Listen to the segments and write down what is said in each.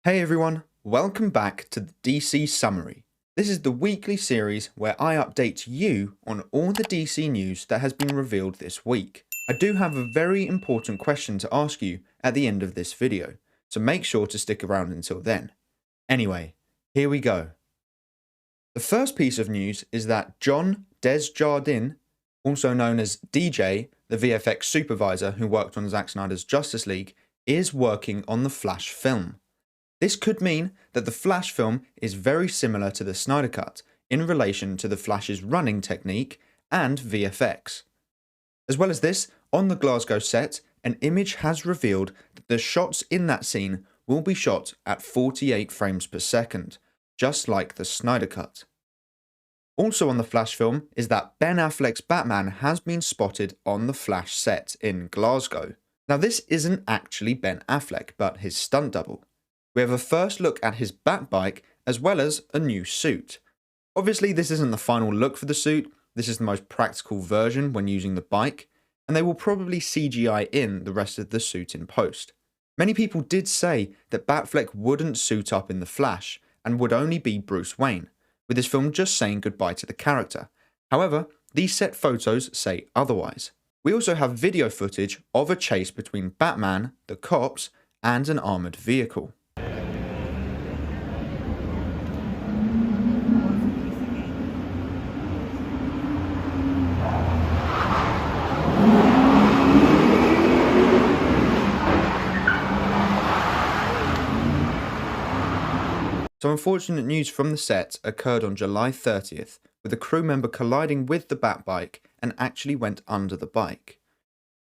Hey everyone, welcome back to the DC Summary. This is the weekly series where I update you on all the DC news that has been revealed this week. I do have a very important question to ask you at the end of this video, so make sure to stick around until then. Anyway, here we go. The first piece of news is that John Desjardins, also known as DJ, the VFX supervisor who worked on Zack Snyder's Justice League, is working on the Flash film. This could mean that the Flash film is very similar to the Snyder Cut in relation to the Flash's running technique and VFX. As well as this, on the Glasgow set, an image has revealed that the shots in that scene will be shot at 48 frames per second, just like the Snyder Cut. Also on the Flash film is that Ben Affleck's Batman has been spotted on the Flash set in Glasgow. Now this isn't actually Ben Affleck, but his stunt double. We have a first look at his Batbike as well as a new suit. Obviously this isn't the final look for the suit, this is the most practical version when using the bike, and they will probably CGI in the rest of the suit in post. Many people did say that Batfleck wouldn't suit up in the Flash and would only be Bruce Wayne, with this film just saying goodbye to the character. However, these set photos say otherwise. We also have video footage of a chase between Batman, the cops, and an armoured vehicle. So unfortunate news from the set occurred on July 30th, with a crew member colliding with the Batbike and actually went under the bike.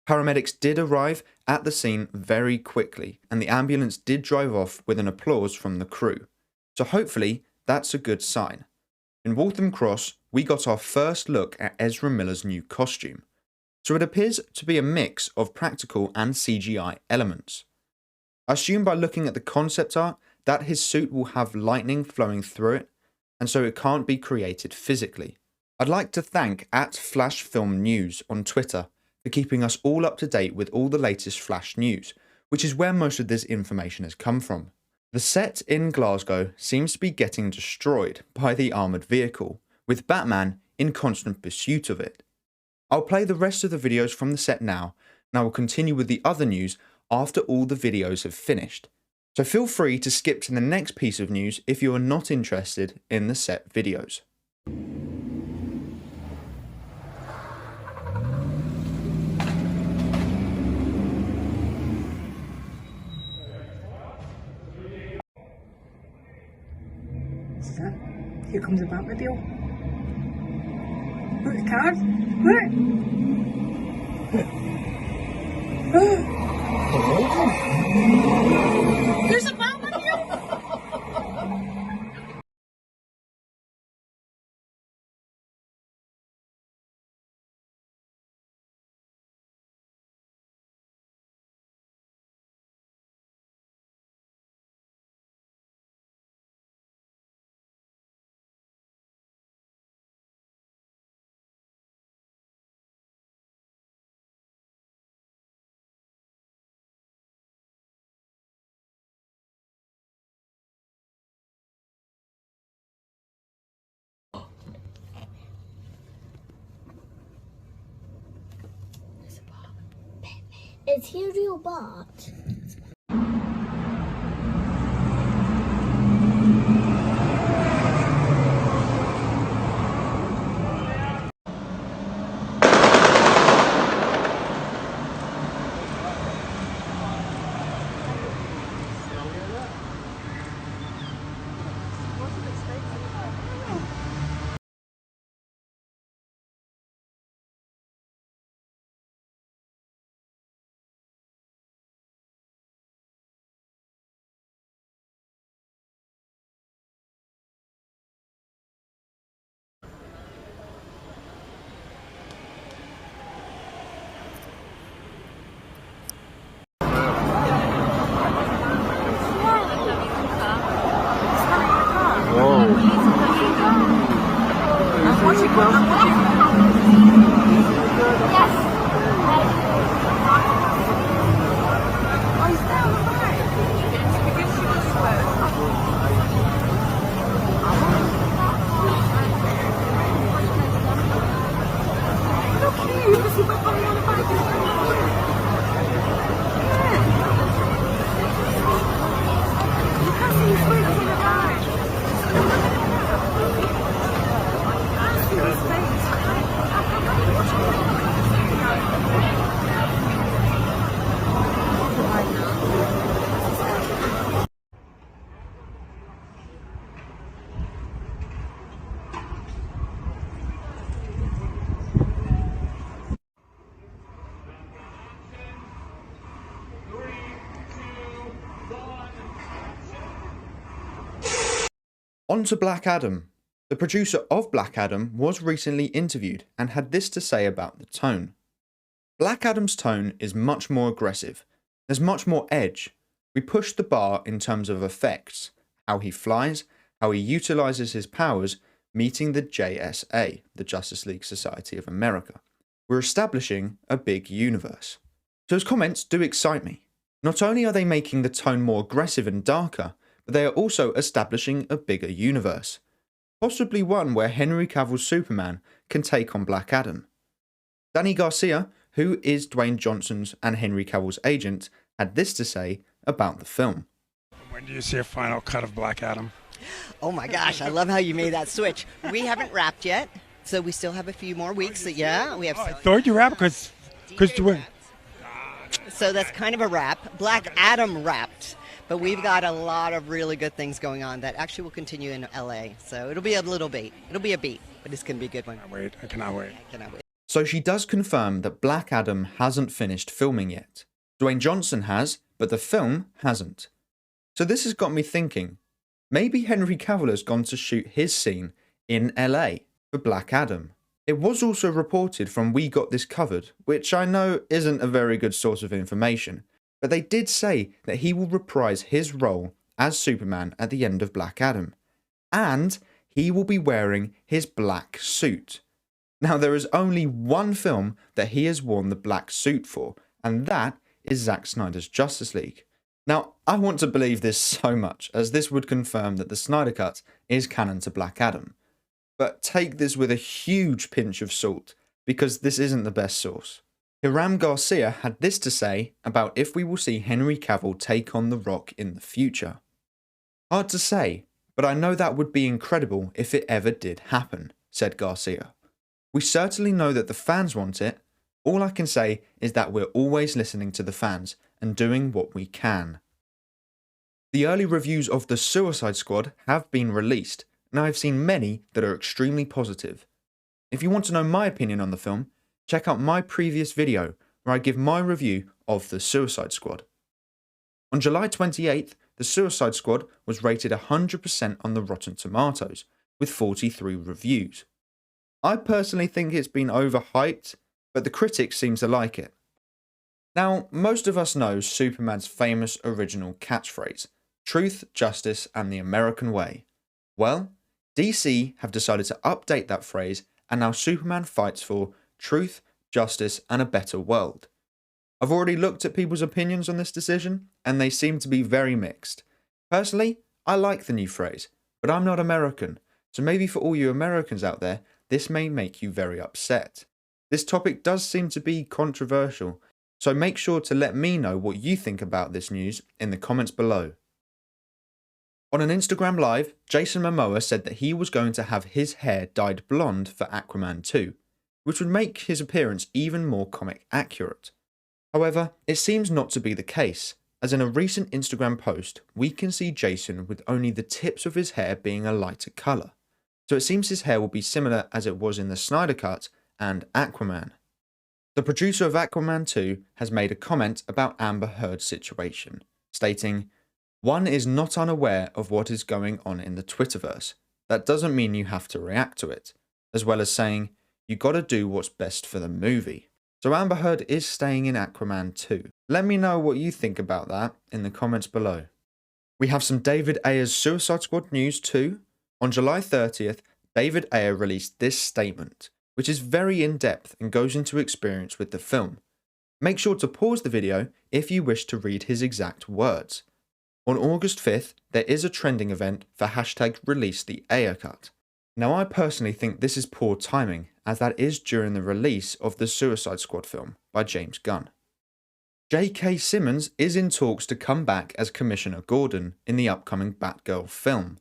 Paramedics did arrive at the scene very quickly, and the ambulance did drive off with an applause from the crew. So hopefully that's a good sign. In Waltham Cross, we got our first look at Ezra Miller's new costume. So it appears to be a mix of practical and CGI elements. I assume by looking at the concept art that his suit will have lightning flowing through it, and so it can't be created physically. I'd like to thank @FlashFilmNews on Twitter for keeping us all up to date with all the latest Flash news, which is where most of this information has come from. The set in Glasgow seems to be getting destroyed by the armoured vehicle, with Batman in constant pursuit of it. I'll play the rest of the videos from the set now, and I will continue with the other news after all the videos have finished. So feel free to skip to the next piece of news if you are not interested in the set videos. Is that? Here comes a Batmobile. Look, the cars. Look! There's a Batmobile! Is he a real bot? On to Black Adam. The producer of Black Adam was recently interviewed and had this to say about the tone. Black Adam's tone is much more aggressive. There's much more edge. We push the bar in terms of effects, how he flies, how he utilizes his powers, meeting the JSA, the Justice League Society of America. We're establishing a big universe. So his comments do excite me. Not only are they making the tone more aggressive and darker, but they are also establishing a bigger universe. Possibly one where Henry Cavill's Superman can take on Black Adam. Danny Garcia, who is Dwayne Johnson's and Henry Cavill's agent, had this to say about the film. When do you see a final cut of Black Adam? Oh my gosh, I love how you made that switch. We haven't wrapped yet, so we still have a few more weeks. Yeah, we have. I thought you wrapped because Dwayne. So that's kind of a wrap. Black Adam wrapped, but we've got a lot of really good things going on that actually will continue in LA. So it'll be a little beat. It'll be a beat, but it's going to be a good one. I cannot wait. I cannot wait. So she does confirm that Black Adam hasn't finished filming yet. Dwayne Johnson has, but the film hasn't. So this has got me thinking, maybe Henry Cavill has gone to shoot his scene in LA for Black Adam. It was also reported from We Got This Covered, which I know isn't a very good source of information, but they did say that he will reprise his role as Superman at the end of Black Adam. And he will be wearing his black suit. Now there is only one film that he has worn the black suit for, and that is Zack Snyder's Justice League. Now, I want to believe this so much, as this would confirm that the Snyder Cut is canon to Black Adam. But take this with a huge pinch of salt, because this isn't the best source. Hiram Garcia had this to say about if we will see Henry Cavill take on The Rock in the future. Hard to say, but I know that would be incredible if it ever did happen, said Garcia. We certainly know that the fans want it. All I can say is that we're always listening to the fans and doing what we can. The early reviews of The Suicide Squad have been released, and I've seen many that are extremely positive. If you want to know my opinion on the film, check out my previous video where I give my review of The Suicide Squad. On July 28th, The Suicide Squad was rated 100% on the Rotten Tomatoes, with 43 reviews. I personally think it's been overhyped, but the critics seem to like it. Now, most of us know Superman's famous original catchphrase, truth, justice, and the American way. Well, DC have decided to update that phrase, and now Superman fights for truth, justice, and a better world. I've already looked at people's opinions on this decision, and they seem to be very mixed. Personally, I like the new phrase, but I'm not American, so maybe for all you Americans out there, this may make you very upset. This topic does seem to be controversial, so make sure to let me know what you think about this news in the comments below. On an Instagram live, Jason Momoa said that he was going to have his hair dyed blonde for Aquaman 2, which would make his appearance even more comic accurate. However, it seems not to be the case, as in a recent Instagram post, we can see Jason with only the tips of his hair being a lighter colour. So it seems his hair will be similar as it was in the Snyder Cut and Aquaman. The producer of Aquaman 2 has made a comment about Amber Heard's situation, stating, "One is not unaware of what is going on in the Twitterverse. That doesn't mean you have to react to it," as well as saying, "You gotta do what's best for the movie." So Amber Heard is staying in Aquaman 2. Let me know what you think about that in the comments below. We have some David Ayer's Suicide Squad news too. On July 30th, David Ayer released this statement, which is very in-depth and goes into experience with the film. Make sure to pause the video if you wish to read his exact words. On August 5th, there is a trending event for #release the Ayer Cut. Now I personally think this is poor timing, as that is during the release of the Suicide Squad film by James Gunn. J.K. Simmons is in talks to come back as Commissioner Gordon in the upcoming Batgirl film.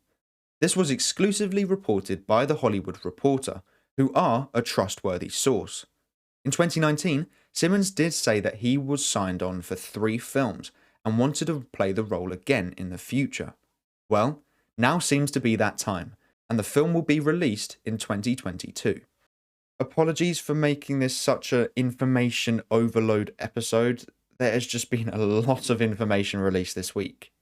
This was exclusively reported by The Hollywood Reporter, who are a trustworthy source. In 2019, Simmons did say that he was signed on for 3 films and wanted to play the role again in the future. Well, now seems to be that time, and the film will be released in 2022. Apologies for making this such an information overload episode. There has just been a lot of information released this week.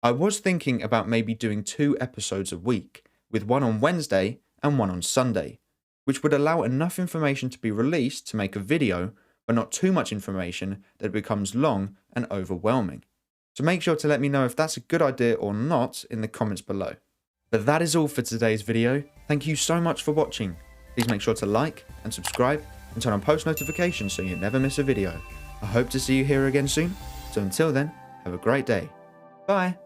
I was thinking about maybe doing 2 episodes a week, with one on Wednesday and one on Sunday, which would allow enough information to be released to make a video, but not too much information that it becomes long and overwhelming. So make sure to let me know if that's a good idea or not in the comments below. But that is all for today's video. Thank you so much for watching. Please make sure to like and subscribe and turn on post notifications so you never miss a video. I hope to see you here again soon. So until then, have a great day. Bye.